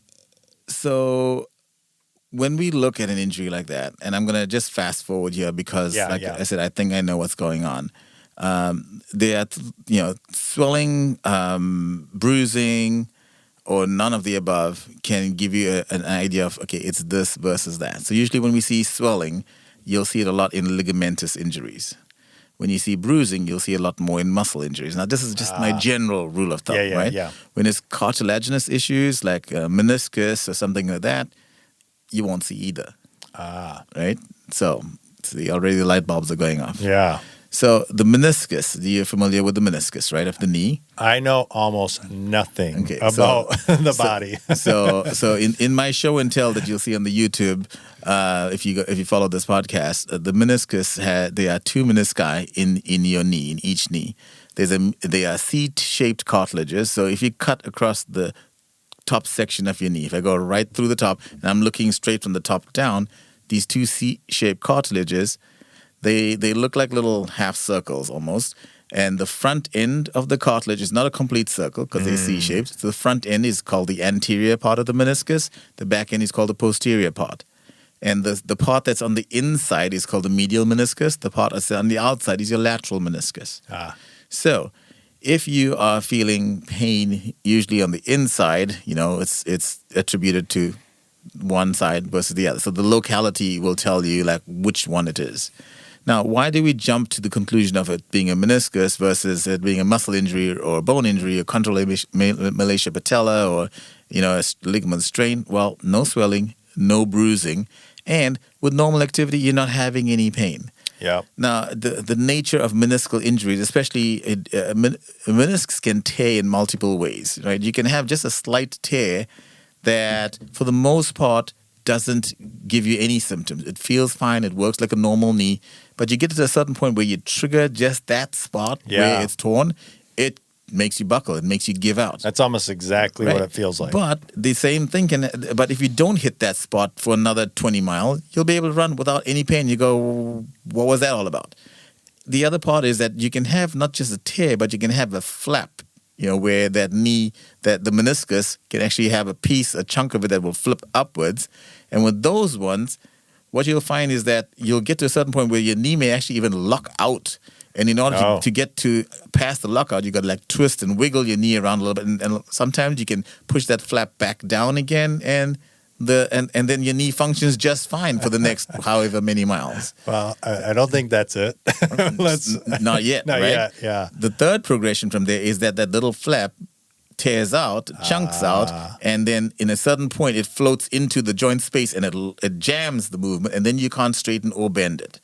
when we look at an injury like that, and I'm going to just fast forward here because, I said, I think I know what's going on. There are, swelling, bruising, or none of the above can give you an idea of, okay, it's this versus that. So usually when we see swelling, you'll see it a lot in ligamentous injuries. When you see bruising, you'll see a lot more in muscle injuries. Now, this is just my general rule of thumb, right? Yeah. When it's cartilaginous issues like meniscus or something like that, you won't see either. Right? So already the light bulbs are going off. Yeah. So the meniscus, you're familiar with the meniscus, right, of the knee? I know almost nothing about the body. So in my show and tell that you'll see on the YouTube, if you follow this podcast, the meniscus there are two menisci in your knee, in each knee. They are C-shaped cartilages. So if you cut across the top section of your knee, if I go right through the top and I'm looking straight from the top down, these two C-shaped cartilages, they look like little half circles almost. And the front end of the cartilage is not a complete circle because they're C-shaped. So the front end is called the anterior part of the meniscus. The back end is called the posterior part. And the part that's on the inside is called the medial meniscus. The part that's on the outside is your lateral meniscus. So if you are feeling pain usually on the inside, it's attributed to one side versus the other. So the locality will tell you like which one it is. Now, why do we jump to the conclusion of it being a meniscus versus it being a muscle injury or a bone injury or chondromalacia patella or, a ligament strain? Well, no swelling, no bruising, and with normal activity, you're not having any pain. Yeah. Now, the nature of meniscal injuries, especially meniscus can tear in multiple ways, right? You can have just a slight tear that, for the most part, doesn't give you any symptoms. It feels fine. It works like a normal knee. But you get to a certain point where you trigger just that spot where it's torn. It makes you buckle. It makes you give out. That's almost exactly what it feels like. But the same thing but if you don't hit that spot for another 20 miles, you'll be able to run without any pain. You go, what was that all about? The other part is that you can have not just a tear, but you can have a flap, where that knee, that the meniscus can actually have a chunk of it that will flip upwards. And with those ones, what you'll find is that you'll get to a certain point where your knee may actually even lock out. And in order to get past the lockout, you got to like twist and wiggle your knee around a little bit. And sometimes you can push that flap back down again and then your knee functions just fine for the next however many miles. Well, I don't think that's it. Not yet, Not right? yet, yeah. The third progression from there is that little flap tears out, chunks out, and then in a certain point it floats into the joint space and it jams the movement, and then you can't straighten or bend it.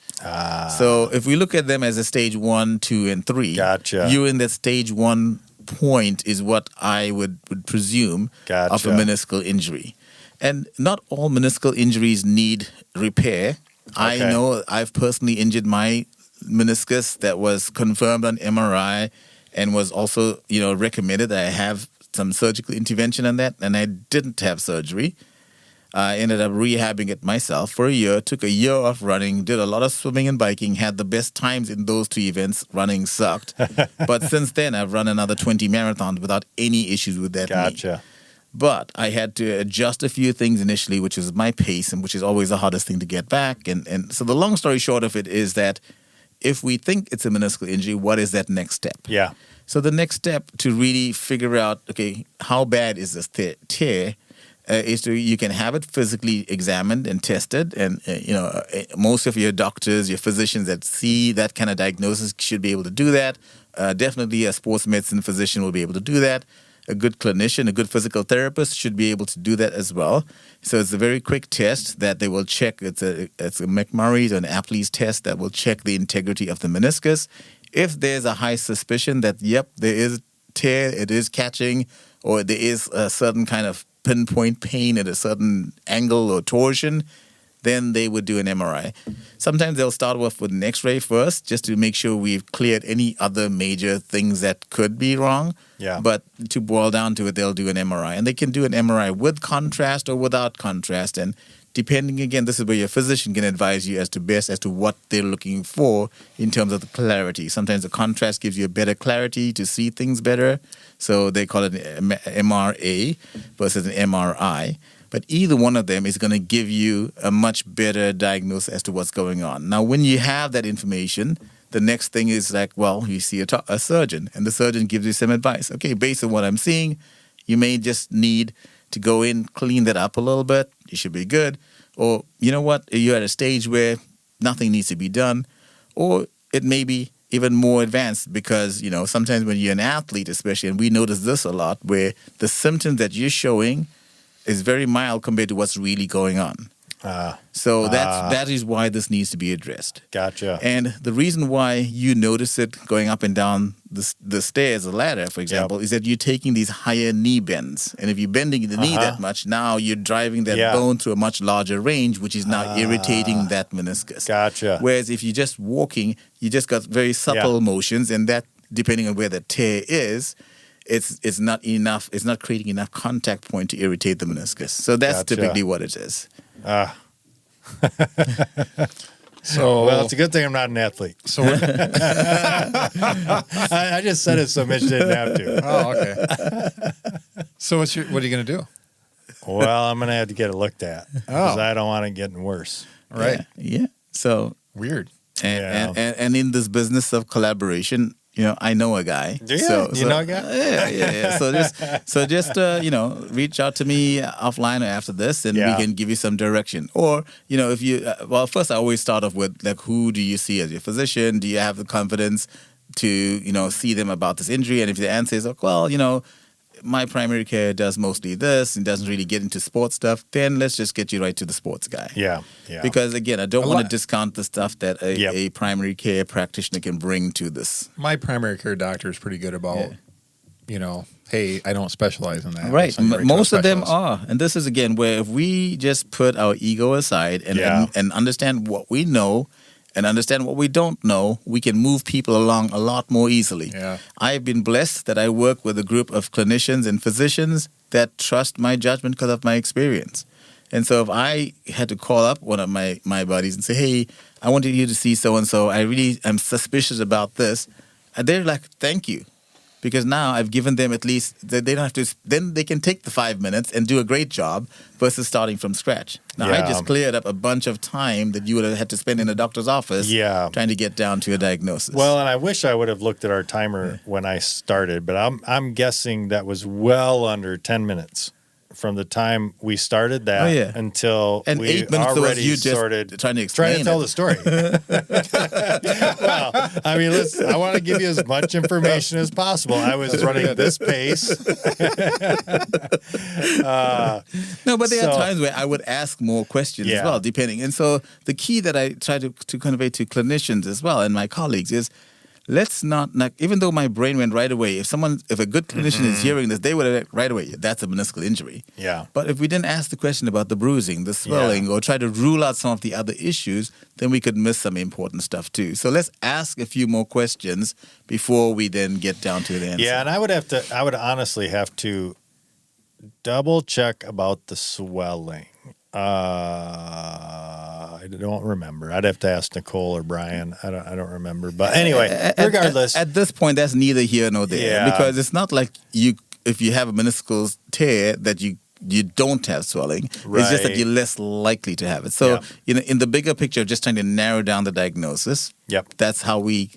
So if we look at them as a stage 1, 2, and 3, gotcha. You in that stage 1 point is what I would presume of a meniscal injury. And not all meniscal injuries need repair. Okay. I know I've personally injured my meniscus that was confirmed on MRI and was also, recommended that I have some surgical intervention on that, and I didn't have surgery. I ended up rehabbing it myself for a year, took a year off running, did a lot of swimming and biking, had the best times in those two events. Running sucked. But since then, I've run another 20 marathons without any issues with that knee. But I had to adjust a few things initially, which is my pace, and which is always the hardest thing to get back. And so the long story short of it is that if we think it's a meniscal injury, what is that next step? Yeah. So the next step to really figure out, okay, how bad is this tear? is you can have it physically examined and tested, and most of your doctors, your physicians that see that kind of diagnosis should be able to do that. Definitely, a sports medicine physician will be able to do that. A good clinician, a good physical therapist should be able to do that as well. So it's a very quick test that they will check. It's a McMurray's or an Apley's test that will check the integrity of the meniscus. If there's a high suspicion that, yep, there is tear, it is catching, or there is a certain kind of pinpoint pain at a certain angle or torsion, then they would do an MRI. Sometimes they'll start off with an X-ray first, just to make sure we've cleared any other major things that could be wrong. Yeah. But to boil down to it, they'll do an MRI. And they can do an MRI with contrast or without contrast. And depending, again, this is where your physician can advise you as to what they're looking for in terms of the clarity. Sometimes the contrast gives you a better clarity to see things better. So they call it an MRA versus an MRI. But either one of them is going to give you a much better diagnosis as to what's going on. Now, when you have that information, the next thing is like, well, you see a surgeon, and the surgeon gives you some advice. Okay, based on what I'm seeing, you may just need to go in, clean that up a little bit. You should be good. Or, you know what, you're at a stage where nothing needs to be done. Or it may be even more advanced because, sometimes when you're an athlete especially, and we notice this a lot, where the symptoms that you're showing is very mild compared to what's really going on. So that is why this needs to be addressed. Gotcha. And the reason why you notice it going up and down the stairs, the ladder, for example, is that you're taking these higher knee bends. And if you're bending the knee that much, now you're driving that bone through a much larger range, which is now irritating that meniscus. Gotcha. Whereas if you're just walking, you just got very subtle motions, and that, depending on where the tear is, it's not enough. It's not creating enough contact point to irritate the meniscus. So that's typically what it is. So, well, it's a good thing I'm not an athlete. So I just said it so Mitch didn't have to. Oh, okay. So what are you going to do? Well, I'm going to have to get it looked at because I don't want it getting worse. Right. Yeah. So weird. And in this business of collaboration, I know a guy. Do you? You know a guy? Yeah. So just reach out to me offline or after this, and we can give you some direction. Or if you first I always start off with like, who do you see as your physician? Do you have the confidence to see them about this injury? And if the answer is my primary care does mostly this and doesn't really get into sports stuff, then let's just get you right to the sports guy. Yeah. Because again, I don't want to discount the stuff that a primary care practitioner can bring to this. My primary care doctor is pretty good about, hey, I don't specialize in that. Right. Most of them are. And this is, again, where if we just put our ego aside and understand what we know and understand what we don't know, we can move people along a lot more easily. Yeah. I've been blessed that I work with a group of clinicians and physicians that trust my judgment because of my experience. And so if I had to call up one of my buddies and say, hey, I wanted you to see so-and-so, I really am suspicious about this, and they're like, thank you. Because now I've given them at least, they don't have to, then they can take the 5 minutes and do a great job versus starting from scratch. Now, I just cleared up a bunch of time that you would have had to spend in a doctor's office trying to get down to a diagnosis. Well, and I wish I would have looked at our timer when I started, but I'm guessing that was well under 10 minutes from the time we started that until and we 8 minutes already was you just started trying to explain tell the story. Well, I mean, I want to give you as much information as possible. I was running this pace. No, but there are times where I would ask more questions as well, depending. And so the key that I try to convey to clinicians as well and my colleagues is, let's not, even though my brain went right away, if a good clinician is hearing this, they would have right away, that's a meniscal injury. Yeah. But if we didn't ask the question about the bruising, the swelling, or try to rule out some of the other issues, then we could miss some important stuff too. So let's ask a few more questions before we then get down to the answer. Yeah, and I would honestly have to double check about the swelling. I don't remember. I'd have to ask Nicole or Brian. I don't remember. But anyway, regardless. At this point, that's neither here nor there. Because it's not like if you have a meniscal tear that you don't have swelling. Right. It's just that you're less likely to have it. So, in the bigger picture, just trying to narrow down the diagnosis. Yep. That's how a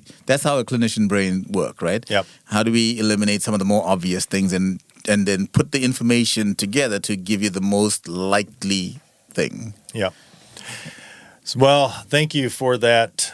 clinician brain work, right? Yep. How do we eliminate some of the more obvious things and then put the information together to give you the most likely thing. Yeah. Well, thank you for that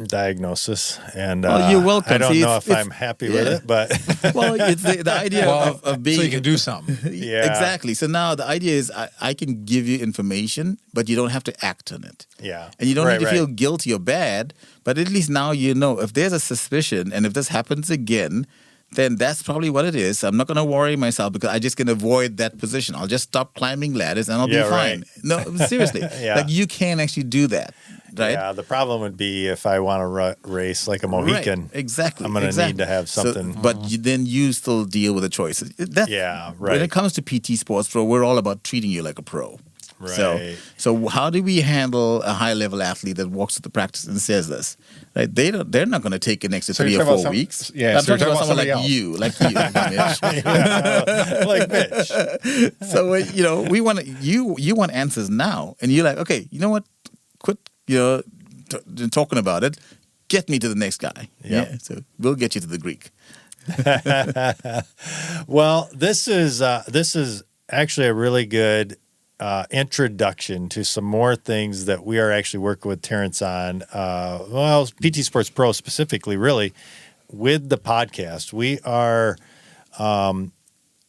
diagnosis, and You're welcome. I don't See, know it's- if I'm happy with yeah. it, but Well, it's the idea of being so you can do something. Yeah. Exactly. So now the idea is I can give you information, but you don't have to act on it. yeah, And you don't Right, need to feel right. guilty or bad, but at least now you know if there's a suspicion and if this happens again, then that's probably what it is. I'm not going to worry myself because I just can avoid that position. I'll just stop climbing ladders and I'll Yeah, be fine. right. No, seriously. Yeah. Like you can actually do that, right? Yeah, the problem would be if I want to race like a Mohican. Right. Exactly. I'm going to need to have something. So, but then you still deal with the choices. Yeah, When right. it comes to PT Sports Pro, we're all about treating you like a pro. Right. So how do we handle a high level athlete that walks to the practice and says this? Right? They're not going to take an extra So 3 you're or talking 4 about weeks. yeah, I'm so you're talking about talking someone about like you, Mitch. Like Mitch. So we want you want answers now, and you're like, okay, you know what? Quit, talking about it. Get me to the next guy. Yep. Yeah. So we'll get you to the Greek. Well, this is actually a really good introduction to some more things that we are actually working with Terence on. Well, PT Sports Pro specifically, really, with the podcast. We are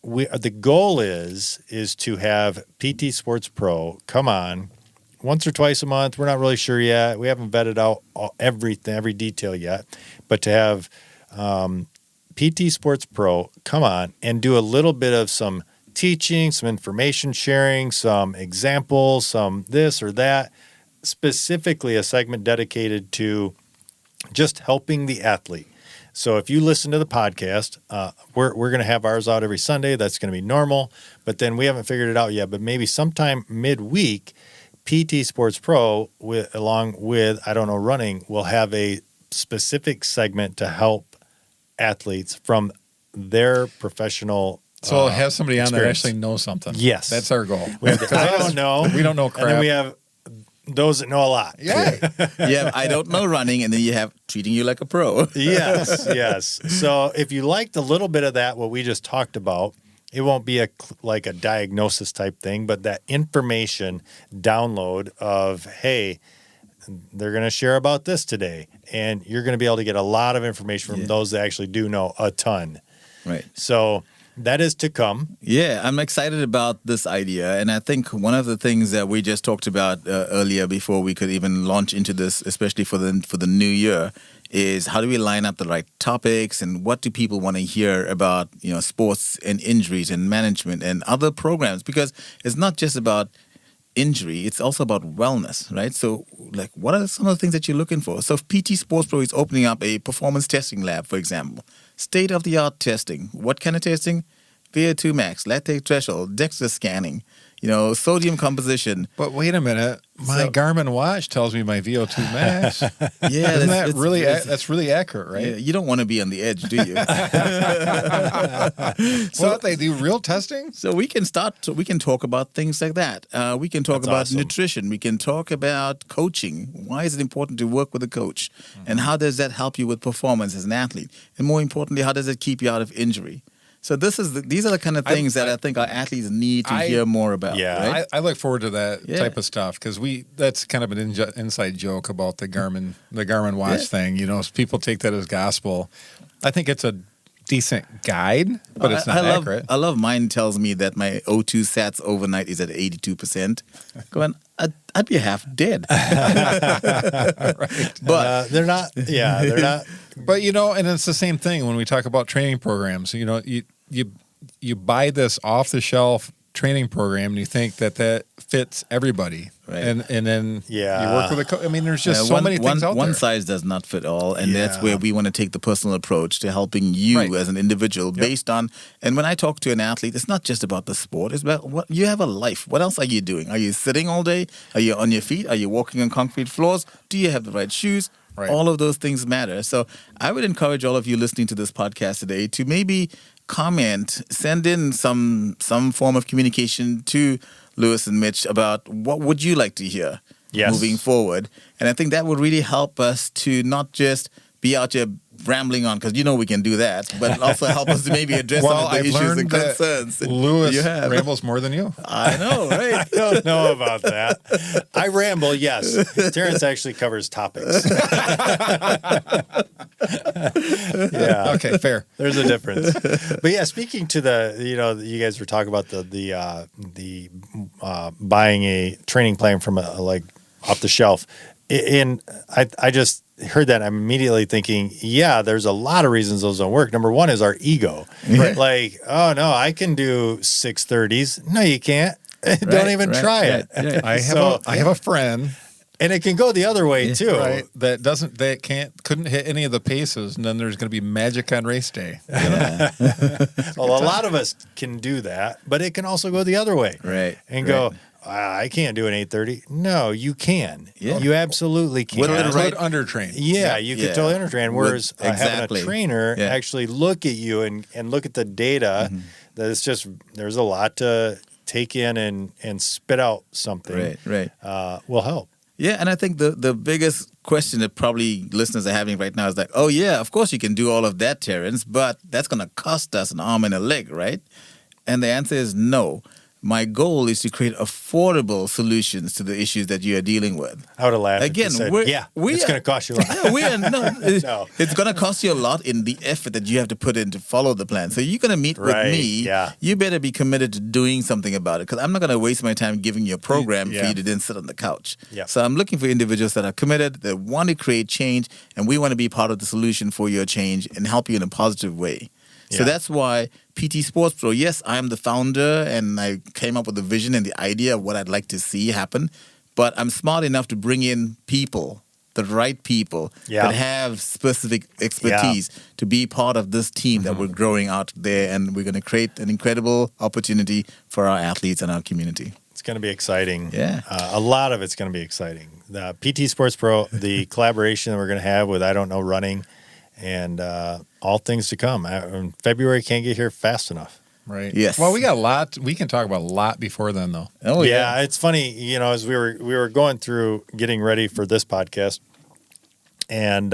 the goal is to have PT Sports Pro come on once or twice a month. We're not really sure yet. We haven't vetted out everything, every detail yet, but to have PT Sports Pro come on and do a little bit of some teaching, some information sharing, some examples, some this or that, specifically a segment dedicated to just helping the athlete. So if you listen to the podcast, we're going to have ours out every Sunday. That's going to be normal, but then we haven't figured it out yet. But maybe sometime midweek, PT Sports Pro, along with, I don't know, running, will have a specific segment to help athletes from their professional So it has somebody on that experience. actually knows something. Yes. That's our goal. We have the I don't know. We don't know crap. And then we have those that know a lot. Yeah. Yeah, I don't know running, and then you have treating you like a pro. Yes. So if you liked a little bit of that, what we just talked about, it won't be like a diagnosis type thing, but that information download of, hey, they're going to share about this today. And you're going to be able to get a lot of information from those that actually do know a ton. Right. So that is to come. Yeah, I'm excited about this idea, and I think one of the things that we just talked about earlier, before we could even launch into this, especially for the new year, is how do we line up the right topics and what do people want to hear about, sports and injuries and management and other programs, because it's not just about injury, it's also about wellness, right? So, like, what are some of the things that you're looking for? So, if PT Sports Pro is opening up a performance testing lab, for example, state-of-the-art testing. What kind of testing? VO2 max, lactate threshold, DEXA scanning, sodium composition. But wait a minute. My Garmin watch tells me my VO2 max. Yeah, Isn't that really that's really accurate, right? Yeah, you don't want to be on the edge, do you? So they do real testing? So we can talk about things like that. We can talk That's about awesome. nutrition. We can talk about coaching. Why is it important to work with a coach? And how does that help you with performance as an athlete? And more importantly, how does it keep you out of injury? So these are the kind of things that I think our athletes need to hear more about. Yeah. Right? I look forward to that Yeah. type of stuff because that's kind of an inside joke about the Garmin watch thing. People take that as gospel. I think it's a decent guide, but it's not accurate. I love mine tells me that my O2 sats overnight is at 82%. Going, I'd be half dead. Right. But They're not. Yeah, they're not. But and it's the same thing when we talk about training programs. You buy this off the shelf training program and you think that fits everybody, Right. and then you work with a coach. I mean, there's just so many things out there. One size does not fit all, and that's Yeah. where we want to take the personal approach to helping you Right. as an individual based on. And when I talk to an athlete, it's not just about the sport; it's about what you have a life. What else are you doing? Are you sitting all day? Are you on your feet? Are you walking on concrete floors? Do you have the right shoes? Right. All of those things matter. So I would encourage all of you listening to this podcast today to maybe comment, send in some form of communication to Lewis and Mitch about what would you like to hear Yes. moving forward. And I think that would really help us to not just be out here rambling on, because we can do that, but also help us to maybe address some of the I've issues learned and that concerns that Lewis you have. rambles more than you. I know, right? I don't know about that. I ramble, yes. Terrence actually covers topics. Yeah. Okay, fair. There's a difference. But yeah, speaking to you guys were talking about the buying a training plan from like off the shelf. And I just heard that. I'm immediately thinking, yeah, there's a lot of reasons those don't work. Number one is our ego. Right. Like, oh no, I can do 630s. No, you can't. Don't even try it. Right. I have a friend, And it can go the other way too. right, couldn't hit any of the paces, and then there's going to be magic on race day. Well, a lot of us can do that, but it can also go the other way. Right. And go, I can't do an 830. No, you can. Yeah. You absolutely can. With the right- Undertrain. Yeah, you could totally undertrain. Whereas having exactly. a trainer Yeah. actually look at you and look at the data, that it's just, there's a lot to take in and spit out something. Right. Will help. Yeah, and I think the biggest question that probably listeners are having right now is like, oh yeah, of course you can do all of that, Terence, but that's going to cost us an arm and a leg, right? And the answer is no. My goal is to create affordable solutions to the issues that you are dealing with. I would have laughed. Again, if you said, it's going to cost you a lot. No, it's going to cost you a lot in the effort that you have to put in to follow the plan. So you're going to meet with me. Yeah. You better be committed to doing something about it, because I'm not going to waste my time giving you a program for you to then sit on the couch. Yeah. So I'm looking for individuals that are committed, that want to create change, and we want to be part of the solution for your change and help you in a positive way. So that's why PT Sports Pro, yes, I am the founder and I came up with the vision and the idea of what I'd like to see happen, but I'm smart enough to bring in people, the right people that have specific expertise to be part of this team that we're growing out there, and we're going to create an incredible opportunity for our athletes and our community. It's going to be exciting. Yeah. A lot of it's going to be exciting. The PT Sports Pro, the collaboration that we're going to have with I Don't Know Running, and all things to come. February can't get here fast enough. Right. Yes. Well, we got a lot. We can talk about a lot before then, though. Oh, Yeah, it's funny, as we were going through getting ready for this podcast, and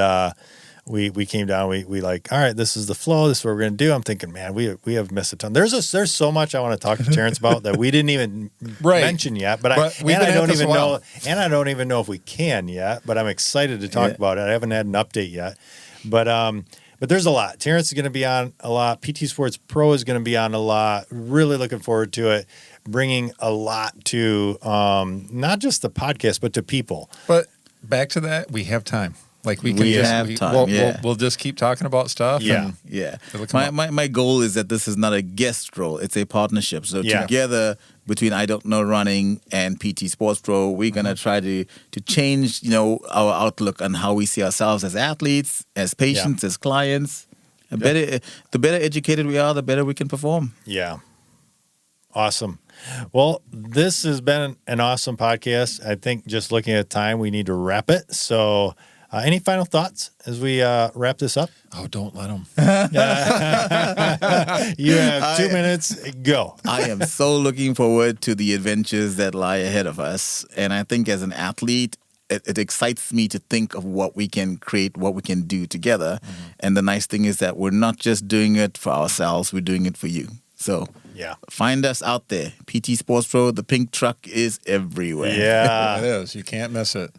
we came down. We like, all right, this is the flow. This is what we're going to do. I'm thinking, man, we have missed a ton. There's so much I want to talk to Terrence about that we didn't even mention yet. But I don't even know, and I don't even know if we can yet. But I'm excited to talk about it. I haven't had an update yet, but there's a lot. Terrence is going to be on a lot. PT Sports Pro is going to be on a lot. Really looking forward to it. Bringing a lot to not just the podcast, but to people. But back to that, we have time. Like we have time. We'll just keep talking about stuff. Yeah. My goal is that this is not a guest role; it's a partnership. So together between I Don't Know Running and PT Sports Pro, we're gonna try to change our outlook on how we see ourselves as athletes, as patients, as clients. The better educated we are, the better we can perform. Yeah. Awesome. Well, this has been an awesome podcast. I think just looking at time, we need to wrap it. So. Any final thoughts as we wrap this up? Oh, don't let them. You have 2 minutes. Go. I am so looking forward to the adventures that lie ahead of us. And I think as an athlete, it excites me to think of what we can create, what we can do together. And the nice thing is that we're not just doing it for ourselves, we're doing it for you. So find us out there. PT Sports Pro, the pink truck is everywhere. Yeah. It is. You can't miss it.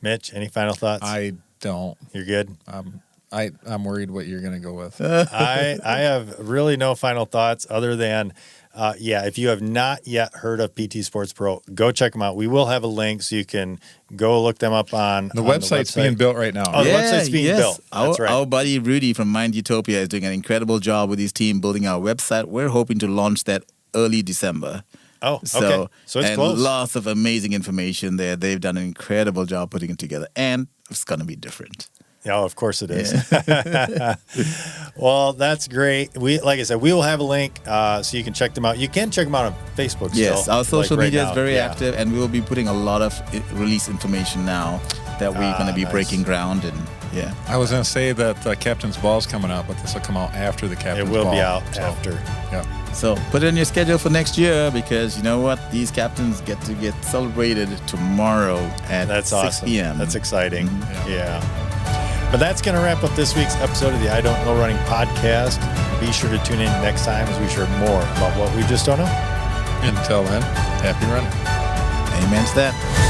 Mitch, any final thoughts? I don't. You're good? I'm worried what you're going to go with. I have really no final thoughts other than, if you have not yet heard of PT Sports Pro, go check them out. We will have a link so you can go look them up on the website's being built right now. Oh, the website's being built. That's right. Our buddy Rudy from Mind Utopia is doing an incredible job with his team building our website. We're hoping to launch that early December. Oh, okay. So it's close. Lots of amazing information there. They've done an incredible job putting it together, and it's going to be different. Yeah, of course it is. Well, that's great. Like I said, we will have a link so you can check them out. You can check them out on Facebook. Yes, our social media now. is very active, and we will be putting a lot of release information now that we're going to be breaking ground. And I was going to say that the Captain's Ball is coming out, but this will come out after the Captain's Ball. It will be out after. Yeah. So put it in your schedule for next year, because you know what? These captains get to get celebrated tomorrow at 6 p.m. That's exciting. Yeah. But that's going to wrap up this week's episode of the I Don't Know Running podcast. Be sure to tune in next time as we share more about what we just don't know. Until then, happy running. Amen to that.